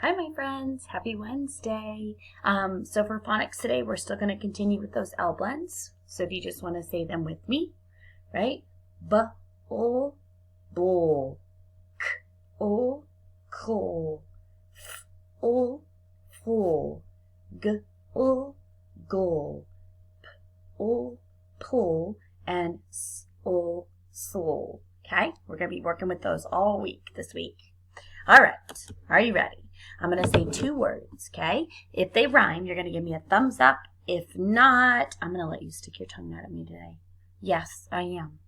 Hi, my friends. Happy Wednesday. So for phonics today, we're still going to continue with those L blends. So if you just want to say them with me, right? B, o, bull. K, o, coal. F, o, full. G, o, goal. P, o, pull. And s, o, soul. Okay? We're going to be working with those all week this week. All right. Are you ready? I'm going to say two words, okay? If they rhyme, you're going to give me a thumbs up. If not, I'm going to let you stick your tongue out at me today. Yes, I am.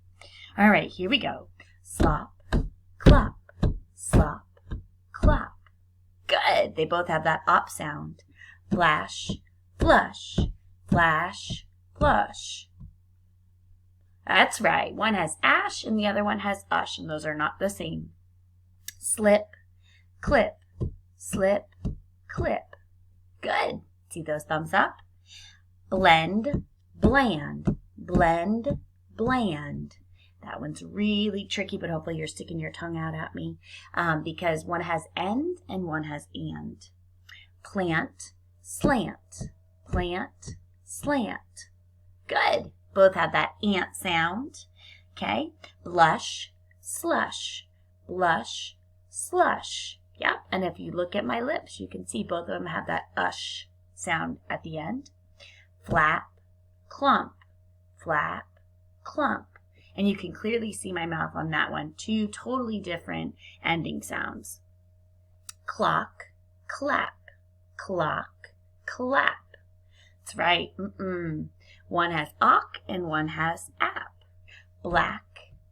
All right, here we go. Slop, clop, slop, clop. Good. They both have that op sound. Flash, flush, flash, flush. That's right. One has ash and the other one has ush, and those are not the same. Slip, clip, slip, clip. Good. See those thumbs up? Blend, bland, blend, bland. That one's really tricky, but hopefully you're sticking your tongue out at me because one has end and one has and. Plant, slant, plant, slant. Good. Both have that ant sound. Okay. Blush, slush, blush, slush. Yep, and if you look at my lips, you can see both of them have that ush sound at the end. Flap, clump, flap, clump. And you can clearly see my mouth on that one. Two totally different ending sounds. Clock, clap, clock, clap. That's right. One has ock and one has app. Black,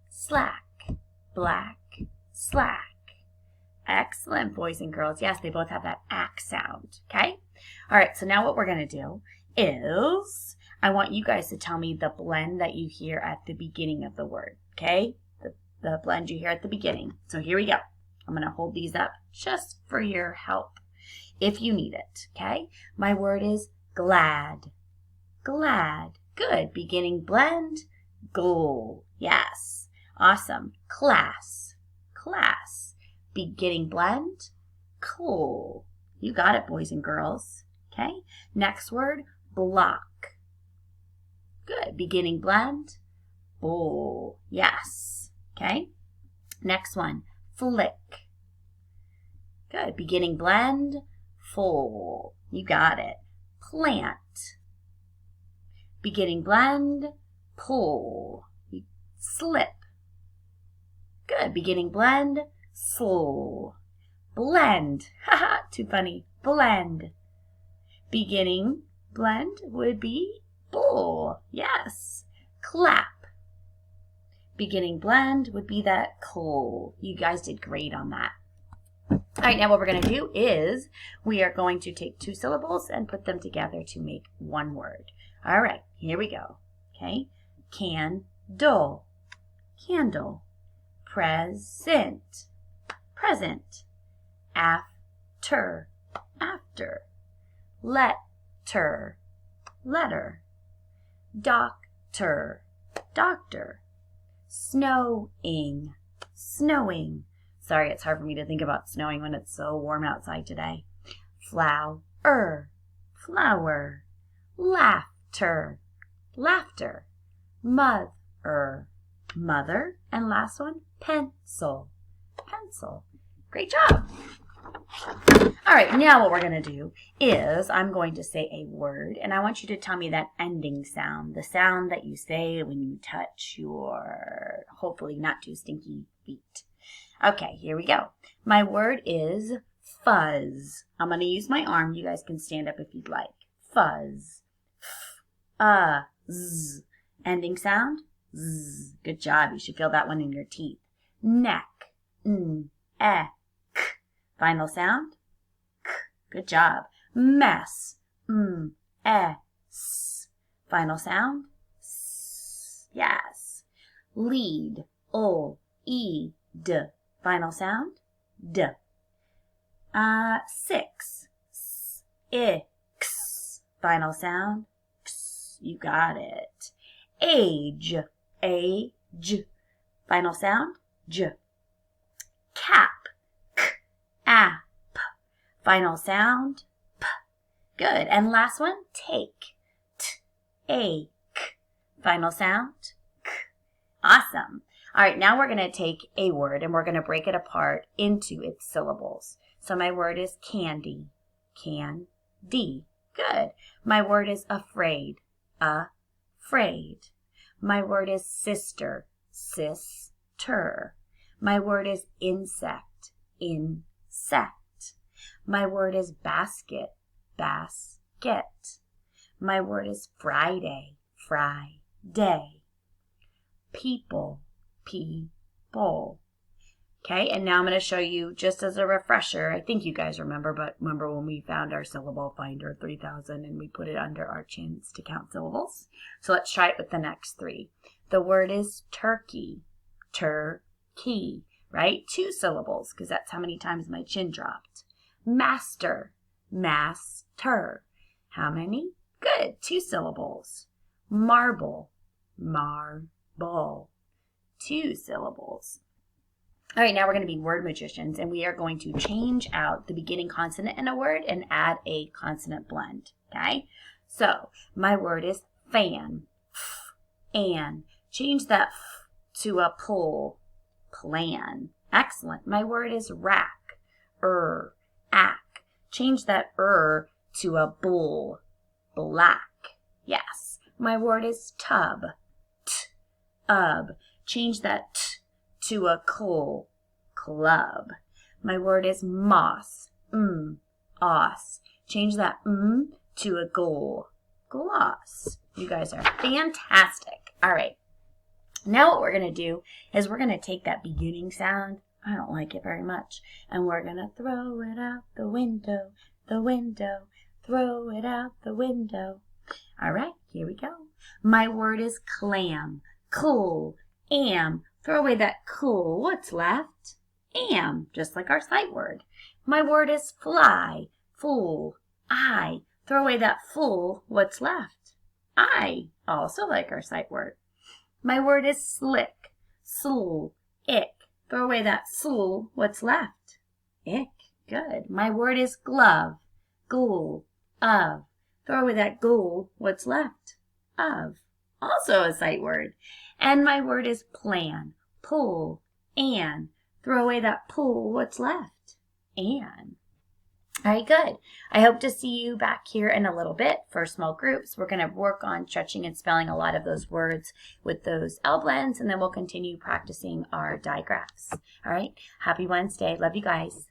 slack, black, slack. Excellent, boys and girls. Yes, they both have that ack sound, okay? All right, so now what we're going to do is I want you guys to tell me the blend that you hear at the beginning of the word, okay? The blend you hear at the beginning. So here we go. I'm going to hold these up just for your help if you need it, okay? My word is glad, glad. Good. Beginning blend, goal. Yes. Awesome. Class, class. Beginning blend, cool. You got it, boys and girls. Okay. Next word, block. Good. Beginning blend, bowl. Yes. Okay. Next one, flick. Good. Beginning blend, full. You got it. Plant. Beginning blend, pull. Slip. Good. Beginning blend, full. Blend. Haha, too funny. Blend. Beginning blend would be bull. Yes. Clap. Beginning blend would be that coal. You guys did great on that. All right, now what we're going to do is we are going to take two syllables and put them together to make one word. All right, here we go. Okay. Candle. Candle. Present. Present. After. After. Letter. Letter. Doctor. Doctor. Snowing. Snowing. Sorry, it's hard for me to think about snowing when it's so warm outside today. Flower. Flower. Laughter. Laughter. Mother. Mother. And last one, pencil. Pencil. Great job. All right, now what we're going to do is I'm going to say a word, and I want you to tell me that ending sound, the sound that you say when you touch your hopefully not too stinky feet. Okay, here we go. My word is fuzz. I'm going to use my arm. You guys can stand up if you'd like. Fuzz. Z. Ending sound, z. Good job. You should feel that one in your teeth. Neck. K. Final sound, k. Good job. Mess. S. Final sound, s. Yes. Lead. D. Final sound, d. 6. X. Final sound, x. You got it. Age. Final sound, j. Cap. Final sound, p. Good. And last one, take. T-a-k. Final sound, k. Awesome. All right, now we're going to take a word and we're going to break it apart into its syllables. So my word is candy. Can-D. Good. My word is afraid. A-fraid. My word is sister. Sis-ter. My word is insect. In-sect. My word is basket. Basket. My word is Friday. Fry-day. People. People. Okay, and now I'm going to show you, just as a refresher, I think you guys remember, but remember when we found our syllable finder 3000 and we put it under our chins to count syllables? So let's try it with the next three. The word is turkey. Turkey, right? 2 syllables, because that's how many times my chin dropped. Master. Master. How many? Good, 2 syllables. Marble. Marble. 2 syllables. All right, now we're going to be word magicians, and we are going to change out the beginning consonant in a word and add a consonant blend, okay? So, my word is fan, and change that f to a pull, plan. Excellent. My word is rack, ack. Change that to a bull, black. Yes. My word is tub, ub. Change that t to a coal, club. My word is moss, os. Change that to a goal, gloss. You guys are fantastic. All right. Now what we're going to do is we're going to take that beginning sound, I don't like it very much, and we're going to throw it out the window, throw it out the window. All right, here we go. My word is clam, cool, am. Throw away that cool. What's left? Am, just like our sight word. My word is fly, fool, I. Throw away that fool. What's left? I, also like our sight word. My word is slick, sool, ick. Throw away that sool. What's left? Ick. Good. My word is glove, ghoul, of. Throw away that ghoul. What's left? Of. Also a sight word. And my word is plan, pull, and. Throw away that pull. What's left? And. All right, good. I hope to see you back here in a little bit for small groups. We're going to work on stretching and spelling a lot of those words with those L blends, and then we'll continue practicing our digraphs. All right, happy Wednesday. Love you guys.